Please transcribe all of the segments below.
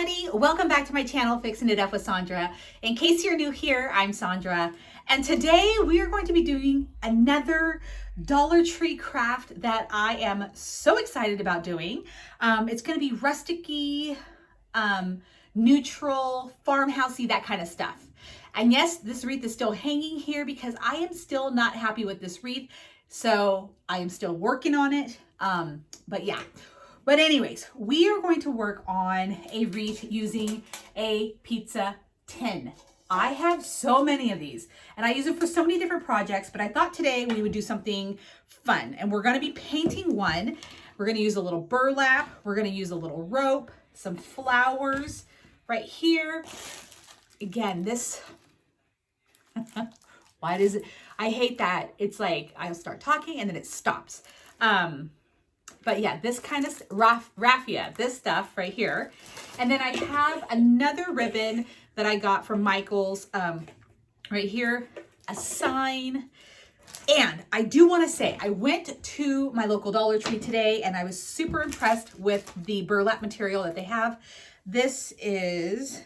everybody, welcome back to my channel, Fixing It Up with Sandra. In case you're new here, I'm Sandra, and today we are going to be doing another Dollar Tree craft that I am so excited about doing. It's going to be rusticy, neutral, farmhousey, that kind of stuff. And yes, this wreath is still hanging here because I am still not happy with this wreath, so I am still working on it. But yeah. But anyways, we are going to work on a wreath using a pizza tin. I have so many of these and I use it for so many different projects, but I thought today we would do something fun, and we're going to be painting one. We're going to use a little burlap. We're going to use a little rope, some flowers right here. Again, this, why does it, I hate that. It's like I'll start talking and then it stops. But yeah, this kind of raffia, this stuff right here. And then I have another ribbon that I got from Michael's right here, a sign. And I do want to say, I went to my local Dollar Tree today and I was super impressed with the burlap material that they have. This is,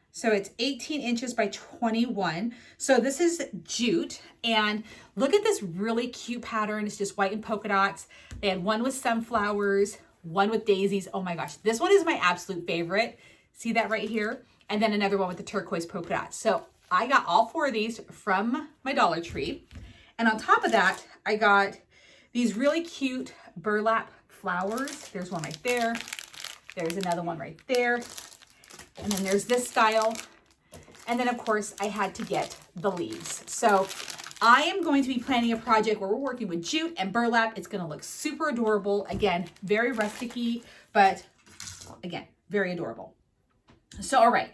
so it's 18 inches by 21. So this is jute, and look at this really cute pattern. It's just white and polka dots. They had one with sunflowers, one with daisies. Oh my gosh, this one is my absolute favorite. See that right here? And then another one with the turquoise polka dots. So I got all four of these from my Dollar Tree. And on top of that, I got these really cute burlap flowers. There's one right there. There's another one right there. And then there's this style. And then of course I had to get the leaves. So I am going to be planning a project where we're working with jute and burlap. It's going to look super adorable. Again, very rusticy, but again, very adorable. So, all right,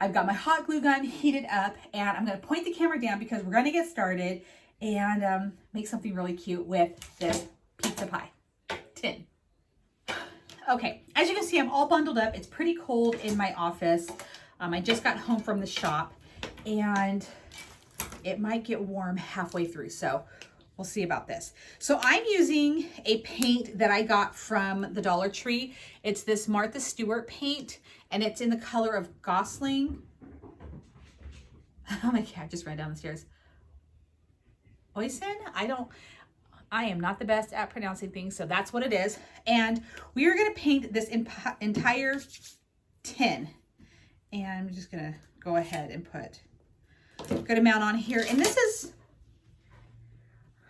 I've got my hot glue gun heated up and I'm going to point the camera down because we're going to get started and make something really cute with this pizza pie tin. Okay, as you can see, I'm all bundled up. It's pretty cold in my office. I just got home from the shop and it might get warm halfway through, so we'll see about this. So I'm using a paint that I got from the Dollar Tree. It's this Martha Stewart paint and it's in the color of Gosling. Oh my cat just ran down the stairs. Oisen? I am not the best at pronouncing things, so that's what it is. And we are going to paint this entire tin. And I'm just going to go ahead and put a good amount on here. And this is,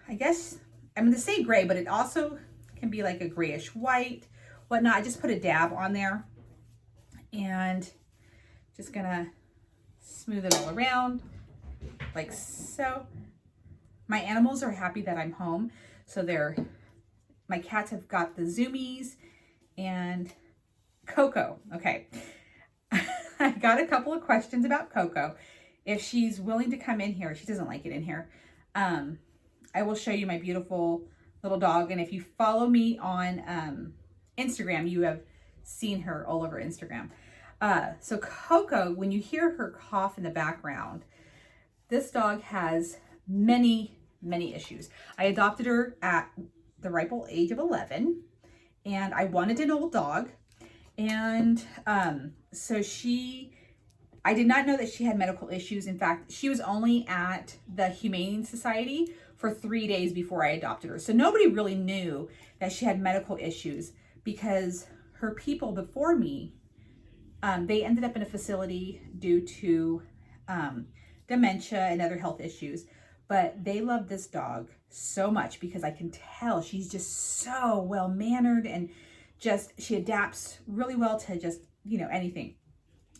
I guess, I'm going to say gray, but it also can be like a grayish white, whatnot. I just put a dab on there and just going to smooth it all around like so. My animals are happy that I'm home. So my cats have got the zoomies and Coco. Okay. I got a couple of questions about Coco. If she's willing to come in here, she doesn't like it in here. I will show you my beautiful little dog. And if you follow me on Instagram, you have seen her all over Instagram. So Coco, when you hear her cough in the background, this dog has many issues. I adopted her at the ripe old age of 11 and I wanted an old dog. And so I did not know that she had medical issues. In fact, she was only at the Humane Society for 3 days before I adopted her. So nobody really knew that she had medical issues because her people before me, they ended up in a facility due to dementia and other health issues. But they love this dog so much because I can tell she's just so well-mannered and just, she adapts really well to just, you know, anything.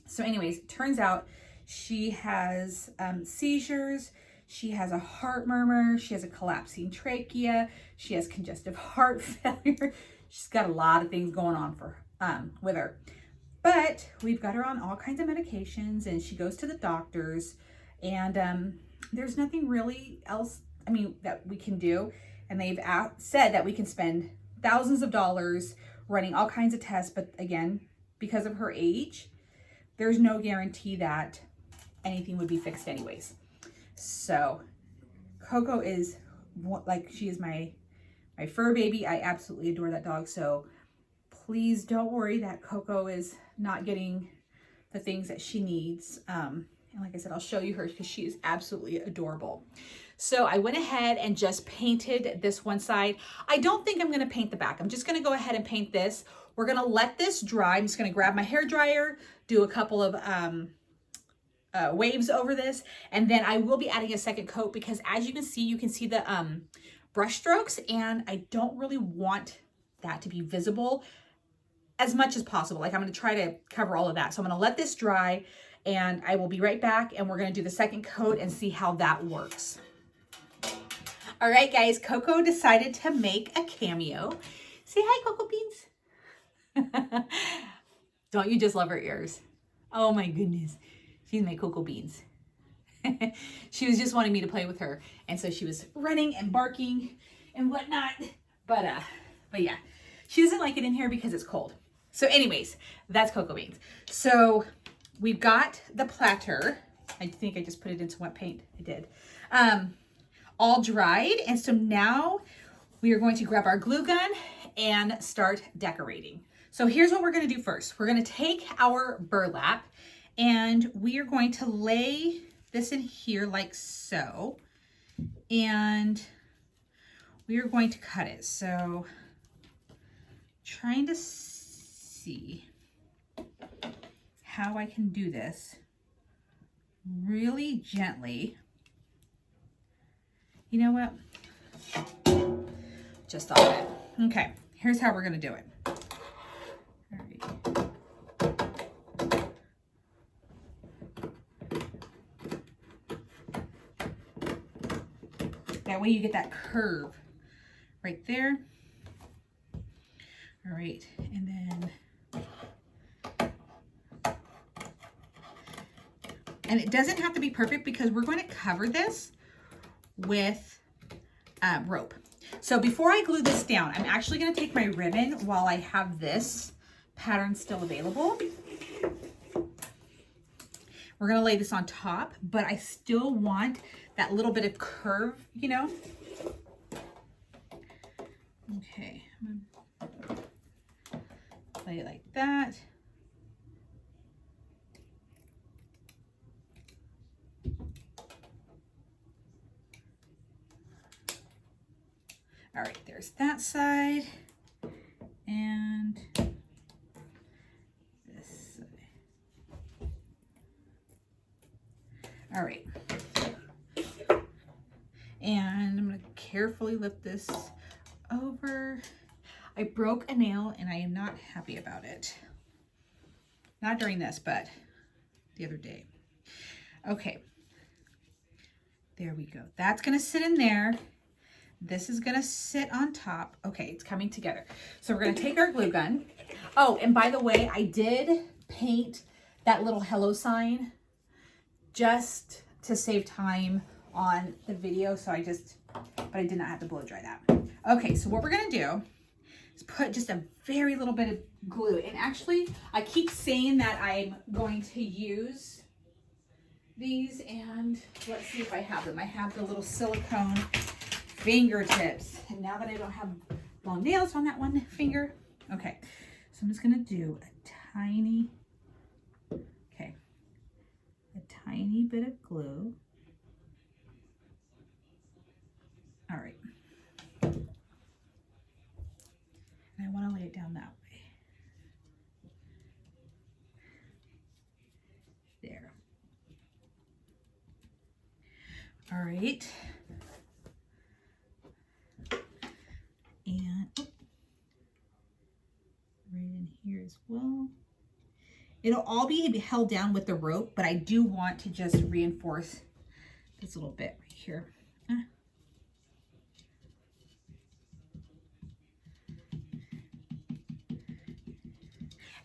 So anyways, it turns out she has seizures. She has a heart murmur. She has a collapsing trachea. She has congestive heart failure. She's got a lot of things going on with her. But we've got her on all kinds of medications and she goes to the doctors and there's nothing really else, I mean, that we can do. And they've said that we can spend thousands of dollars running all kinds of tests. But again, because of her age, there's no guarantee that anything would be fixed anyways. So Coco is like, she is my fur baby. I absolutely adore that dog. So please don't worry that Coco is not getting the things that she needs. And like I said, I'll show you her because she is absolutely adorable. So I went ahead and just painted this one side. I don't think I'm going to paint the back. I'm just going to go ahead and paint this. We're going to let this dry. I'm just going to grab my hair dryer, do a couple of waves over this, and then I will be adding a second coat because as you can see the brush strokes, and I don't really want that to be visible as much as possible. Like I'm going to try to cover all of that. So I'm going to let this dry and I will be right back, and we're going to do the second coat and see how that works. All right, guys, Coco decided to make a cameo. Say hi, Coco Beans. Don't you just love her ears? Oh my goodness. She's my Coco Beans. She was just wanting me to play with her. And so she was running and barking and whatnot. But yeah, she doesn't like it in here because it's cold. So anyways, that's Coco Beans. So we've got the platter. I think I just put it into wet paint. I did. All dried. And so now we are going to grab our glue gun and start decorating. So here's what we're going to do first. We're going to take our burlap and we are going to lay this in here like so. And we are going to cut it. So trying to see how I can do this really gently. You know what? Just thought of it. Okay, here's how we're gonna do it. All right. That way you get that curve right there. All right, and then, and it doesn't have to be perfect because we're going to cover this with rope. So before I glue this down, I'm actually going to take my ribbon while I have this pattern still available. We're going to lay this on top, but I still want that little bit of curve, you know? Okay. Lay it like that. All right, there's that side and this side. All right. And I'm going to carefully lift this over. I broke a nail and I am not happy about it. Not during this, but the other day. Okay. There we go. That's going to sit in there. This is going to sit on top. Okay, it's coming together. So we're going to take our glue gun. Oh, and by the way, I did paint that little hello sign just to save time on the video. So but I did not have to blow dry that. Okay, so what we're going to do is put just a very little bit of glue. And actually, I keep saying that I'm going to use these, and let's see if I have them. I have the little silicone fingertips, and now that I don't have long nails on that one finger, okay, so I'm just gonna do a tiny bit of glue. All right, and I want to lay it down that way. There. All right. And right in here as well. It'll all be held down with the rope, but I do want to just reinforce this little bit right here.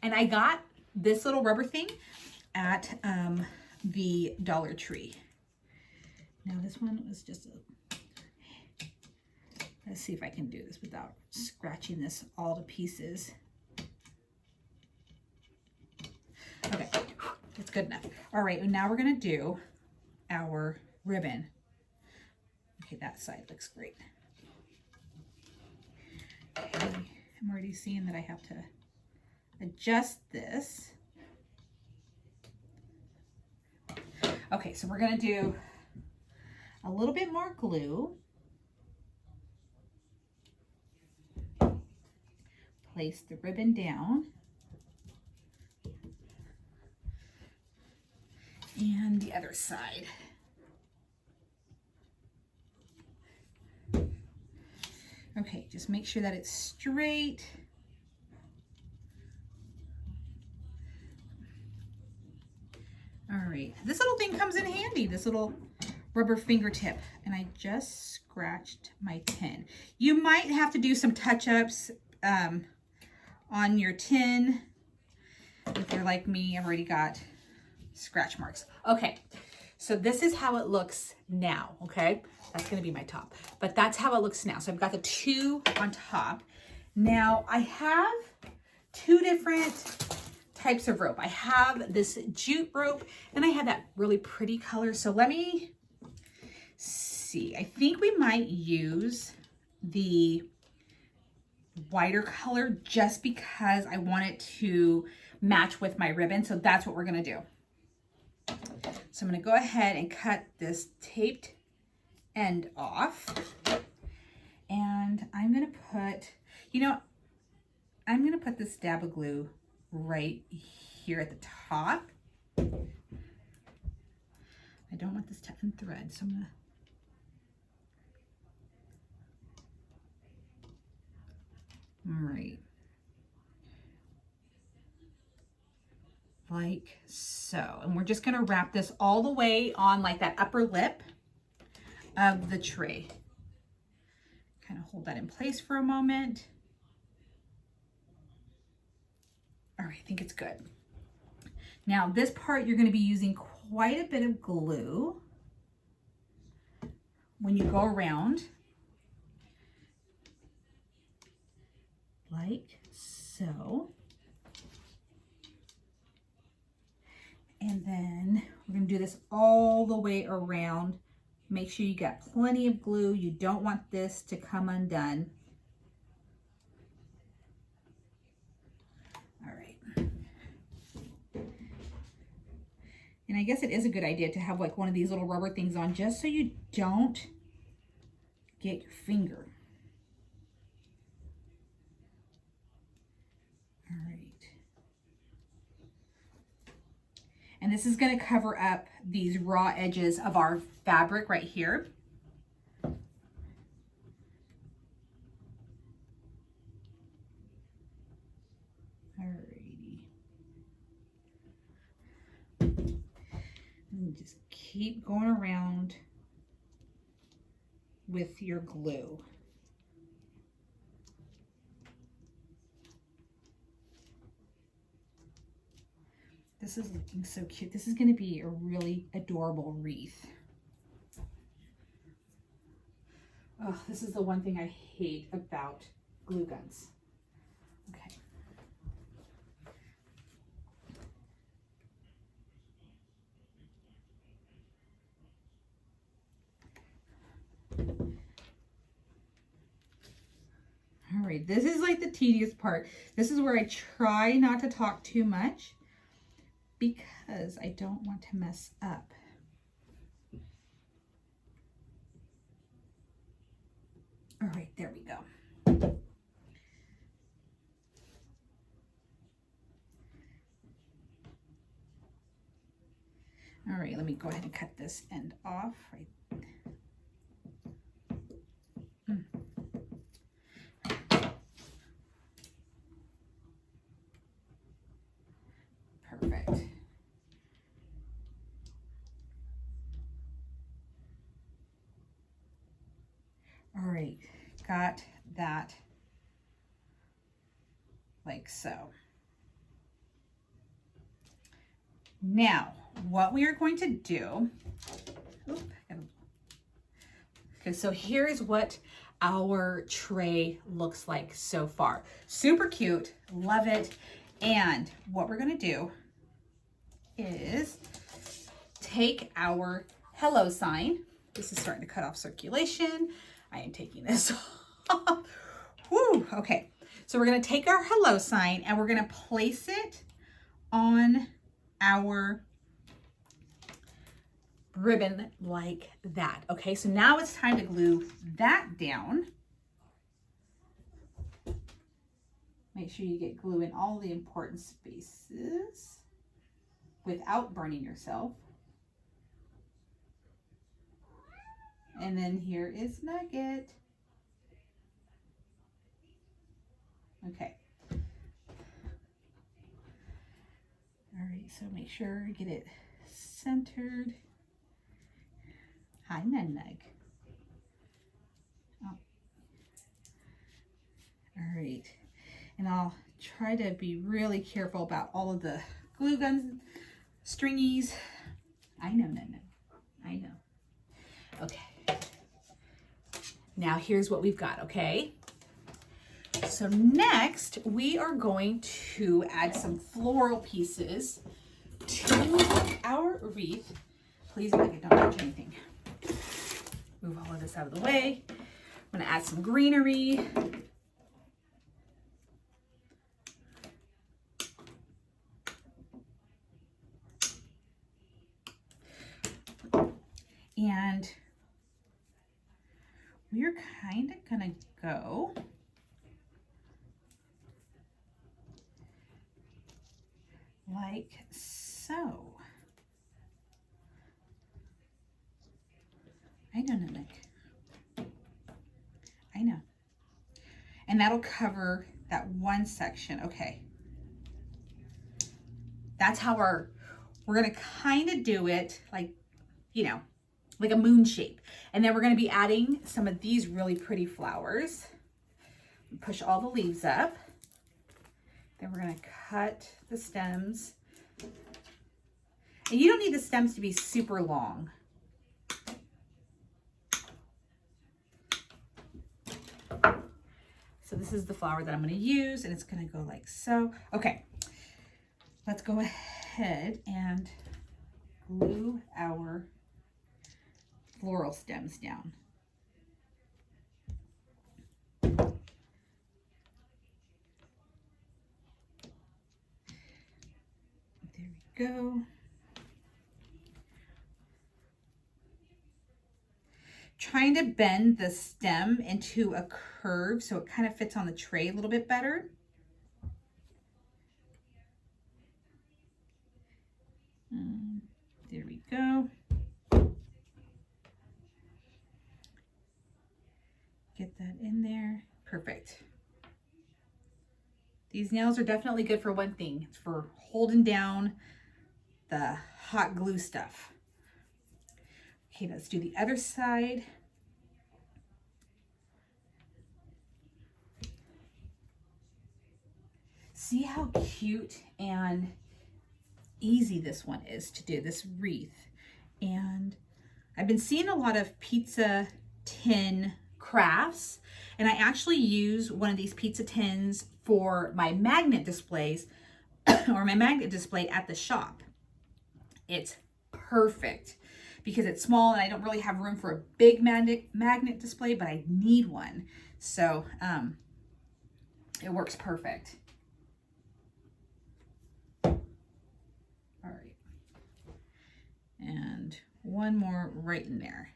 And I got this little rubber thing at the Dollar Tree. Now this one was just let's see if I can do this without scratching this all to pieces. Okay, it's good enough. All right, and now we're gonna do our ribbon. Okay, that side looks great. Okay, I'm already seeing that I have to adjust this. Okay, so we're gonna do a little bit more glue. Place the ribbon down. And the other side. Okay, just make sure that it's straight. All right, this little thing comes in handy, this little rubber fingertip, and I just scratched my tin. You might have to do some touch-ups on your tin. If you're like me, I've already got scratch marks. Okay, so this is how it looks now, okay? That's gonna be my top, but that's how it looks now. So I've got the two on top. Now I have two different types of rope. I have this jute rope and I have that really pretty color. So let me see. I think we might use the whiter color just because I want it to match with my ribbon. So that's what we're gonna do. So I'm gonna go ahead and cut this taped end off. And I'm gonna put, I'm gonna put this dab of glue right here at the top. I don't want this to unthread, so I'm gonna right like so. And we're just gonna wrap this all the way on like that upper lip of the tray. Kind of hold that in place for a moment. All right, I think it's good. Now this part, you're gonna be using quite a bit of glue when you go around, like so. And then we're gonna do this all the way around. Make sure you got plenty of glue. You don't want this to come undone. All right. And I guess it is a good idea to have like one of these little rubber things on just so you don't get your finger. All right. And this is going to cover up these raw edges of our fabric right here. Alrighty. And just keep going around with your glue. This is looking so cute. This is going to be a really adorable wreath. Oh, this is the one thing I hate about glue guns. Okay. All right, this is like the tedious part. This is where I try not to talk too much, because I don't want to mess up. All right, there we go. All right, let me go ahead and cut this end off. Perfect. All right, got that like so. Now, what we are going to do, okay, so here is what our tray looks like so far. Super cute, love it. And what we're gonna do is take our hello sign. This is starting to cut off circulation. I am taking this off. Woo, okay. So we're going to take our hello sign and we're going to place it on our ribbon like that. Okay, so now it's time to glue that down. Make sure you get glue in all the important spaces without burning yourself. And then here is Nugget. Okay. All right, so make sure you get it centered. Hi, Nug. Oh. All right, and I'll try to be really careful about all of the glue guns, stringies. I know, Nug. I know. Okay. Now here's what we've got, okay? So next, we are going to add some floral pieces to our wreath. Please, Nugget, don't touch anything. Move all of this out of the way. I'm gonna add some greenery. And we're kind of gonna go like so. I know, Nick. I know. And that'll cover that one section. Okay. That's how we're gonna kind of do it like, you know, like a moon shape. And then we're gonna be adding some of these really pretty flowers. Push all the leaves up. Then we're gonna cut the stems. And you don't need the stems to be super long. So this is the flower that I'm gonna use, and it's gonna go like so. Okay, let's go ahead and glue our floral stems down. There we go. Trying to bend the stem into a curve so it kind of fits on the tray a little bit better. There we go. Get that in there. Perfect. These nails are definitely good for one thing. It's for holding down the hot glue stuff. Okay, let's do the other side. See how cute and easy this one is to do, this wreath. And I've been seeing a lot of pizza tin crafts, and I actually use one of these pizza tins for my magnet displays or my magnet display at the shop. It's perfect because it's small and I don't really have room for a big magnet display, but I need one. So it works perfect. All right. And one more right in there.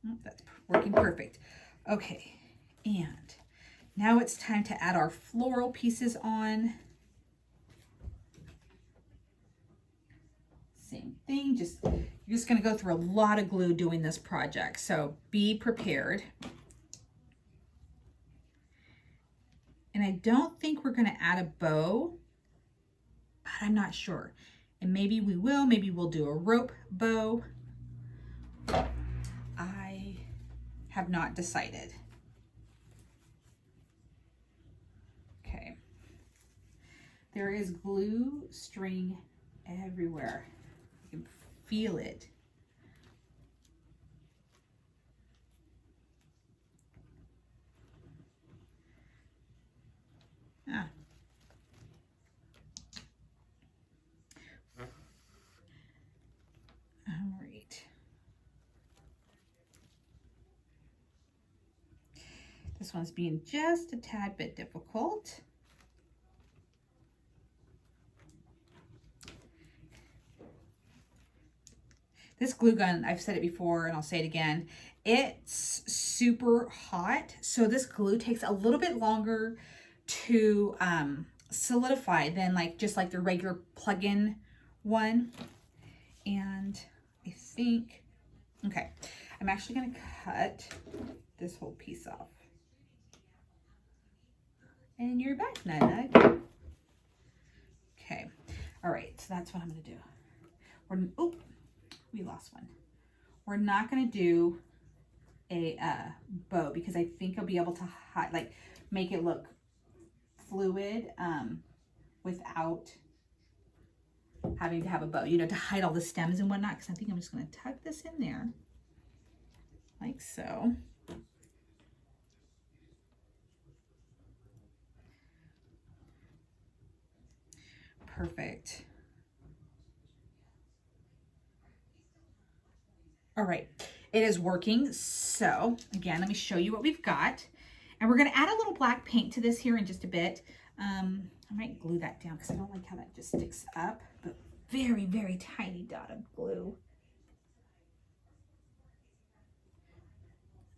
Oh, that's working perfect. Okay, and now it's time to add our floral pieces on. Same thing, you're just gonna go through a lot of glue doing this project, so be prepared. And I don't think we're gonna add a bow, but I'm not sure. And maybe we will, maybe we'll do a rope bow. I have not decided. Okay. There is glue string everywhere. You can feel it. Ah. All right. This one's being just a tad bit difficult. This glue gun, I've said it before and I'll say it again, it's super hot. So this glue takes a little bit longer to solidify than just like the regular plug-in one. And I think, okay, I'm actually gonna cut this whole piece off. And you're back, Nug. Okay, all right, so that's what I'm gonna do. Oh, we lost one. We're not gonna do a bow because I think I'll be able to make it look fluid without having to have a bow, you know, to hide all the stems and whatnot. Because I think I'm just gonna tuck this in there like so. Perfect. All right, it is working. So again, let me show you what we've got. And we're gonna add a little black paint to this here in just a bit. I might glue that down because I don't like how that just sticks up, but very, very tiny dot of glue.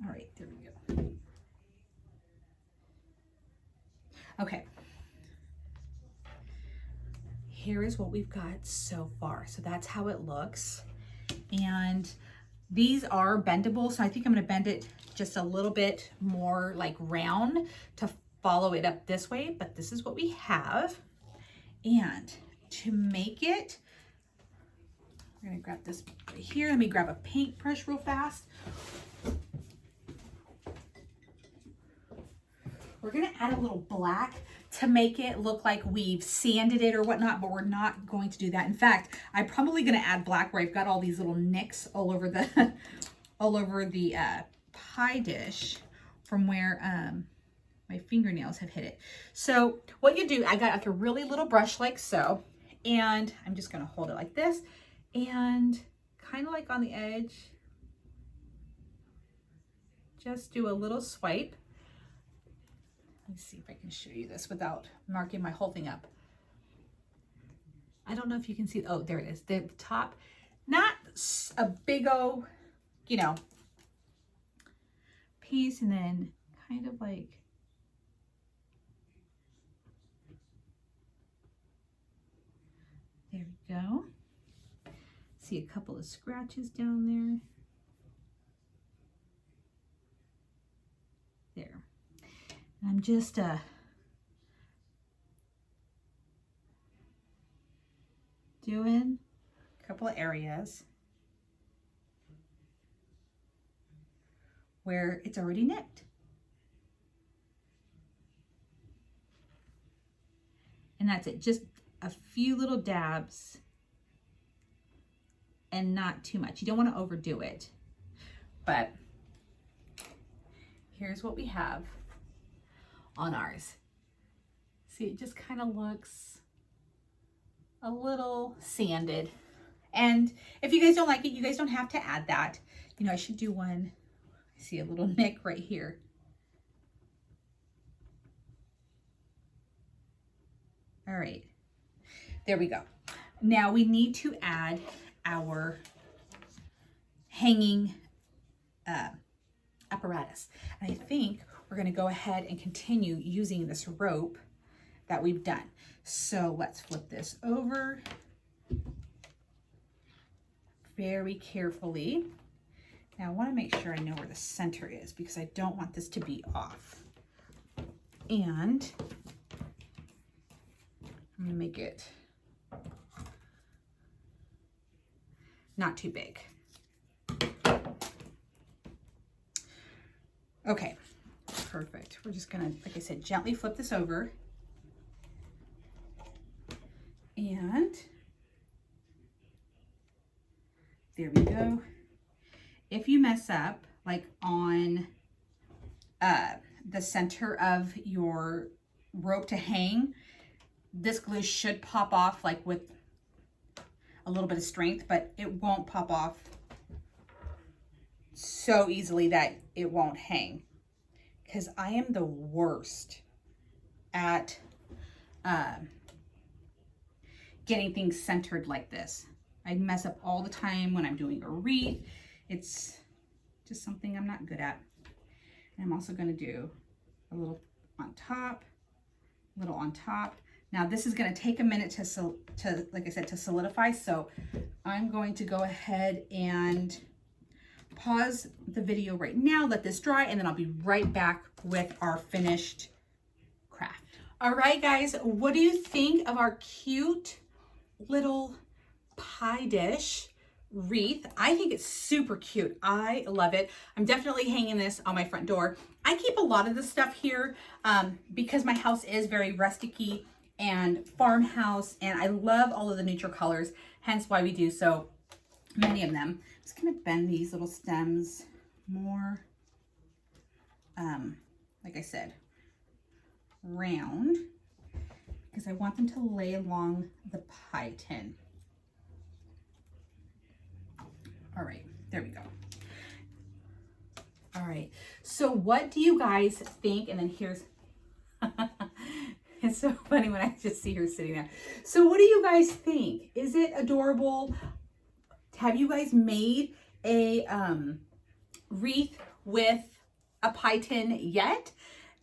All right, there we go. Okay. Here is what we've got so far. So that's how it looks. And these are bendable, so I think I'm going to bend it just a little bit more like round to follow it up this way, but this is what we have. And to make it, we're going to grab this right here. Let me grab a paintbrush real fast. We're going to add a little black to make it look like we've sanded it or whatnot, but we're not going to do that. In fact, I'm probably going to add black where I've got all these little nicks all over the pie dish from where my fingernails have hit it. So what you do, I got like a really little brush like so, and I'm just going to hold it like this and kind of like on the edge, just do a little swipe. Let me see if I can show you this without marking my whole thing up. I don't know if you can see, oh, there it is. The top, not a big old, you know, piece, and then kind of like, there we go. See a couple of scratches down there. There. I'm just doing a couple of areas where it's already nicked. And that's it, just a few little dabs and not too much. You don't want to overdo it, but here's what we have on ours. See, it just kind of looks a little sanded. And if you guys don't like it, you guys don't have to add that. You know, I should do one. I see a little nick right here. All right, there we go. Now we need to add our hanging apparatus. And I think we're going to go ahead and continue using this rope that we've done. So let's flip this over very carefully. Now I want to make sure I know where the center is because I don't want this to be off. And I'm going to make it not too big. Okay, perfect. We're just gonna, like I said, gently flip this over. And there we go. If you mess up, like on the center of your rope to hang, this glue should pop off like with a little bit of strength, but it won't pop off so easily that it won't hang because I am the worst at getting things centered like this. I mess up all the time when I'm doing a wreath. It's just something I'm not good at. And I'm also going to do a little on top, a little on top. Now this is going to take a minute to like I said, to solidify. So I'm going to go ahead and pause the video right now, let this dry, and then I'll be right back with our finished craft. All right, guys, what do you think of our cute little pie dish wreath? I think it's super cute. I love it. I'm definitely hanging this on my front door. I keep a lot of this stuff here because my house is very rustic-y and farmhouse, and I love all of the neutral colors, hence why we do so many of them. I'm just gonna bend these little stems more, like I said, round, because I want them to lay along the pie tin. All right, there we go. All right, so what do you guys think? And then here's, it's so funny when I just see her sitting there. So what do you guys think? Is it adorable? Have you guys made a wreath with a pie tin yet?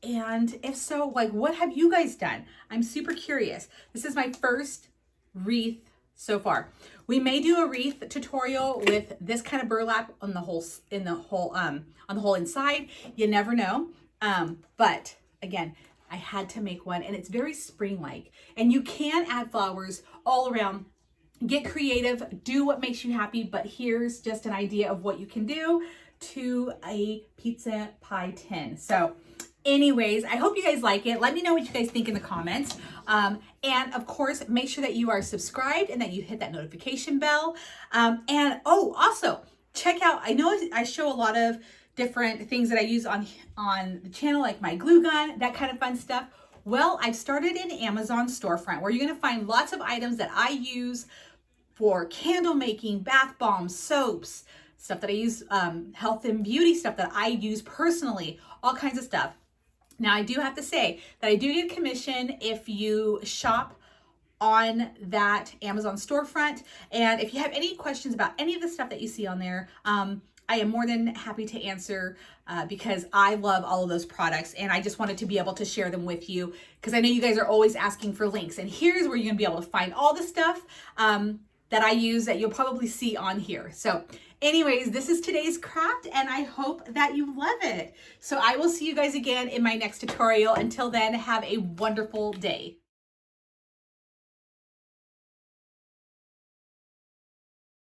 And if so, like, what have you guys done? I'm super curious. This is my first wreath so far. We may do a wreath tutorial with this kind of burlap on the whole on the whole inside. You never know. But again, I had to make one, and it's very spring-like. And you can add flowers all around. Get creative, do what makes you happy, but here's just an idea of what you can do to a pizza pie tin. So anyways, I hope you guys like it. Let me know what you guys think in the comments. And of course, make sure that you are subscribed and that you hit that notification bell. And oh, also check out, I know I show a lot of different things that I use on the channel, like my glue gun, that kind of fun stuff. Well, I've started an Amazon storefront where you're gonna find lots of items that I use for candle making, bath bombs, soaps, stuff that I use, health and beauty stuff that I use personally, all kinds of stuff. Now, I do have to say that I do get commission if you shop on that Amazon storefront. And if you have any questions about any of the stuff that you see on there, I am more than happy to answer because I love all of those products, and I just wanted to be able to share them with you because I know you guys are always asking for links, and here's where you're gonna be able to find all the stuff that I use that you'll probably see on here. So anyways, this is today's craft, and I hope that you love it. So I will see you guys again in my next tutorial. Until then, have a wonderful day.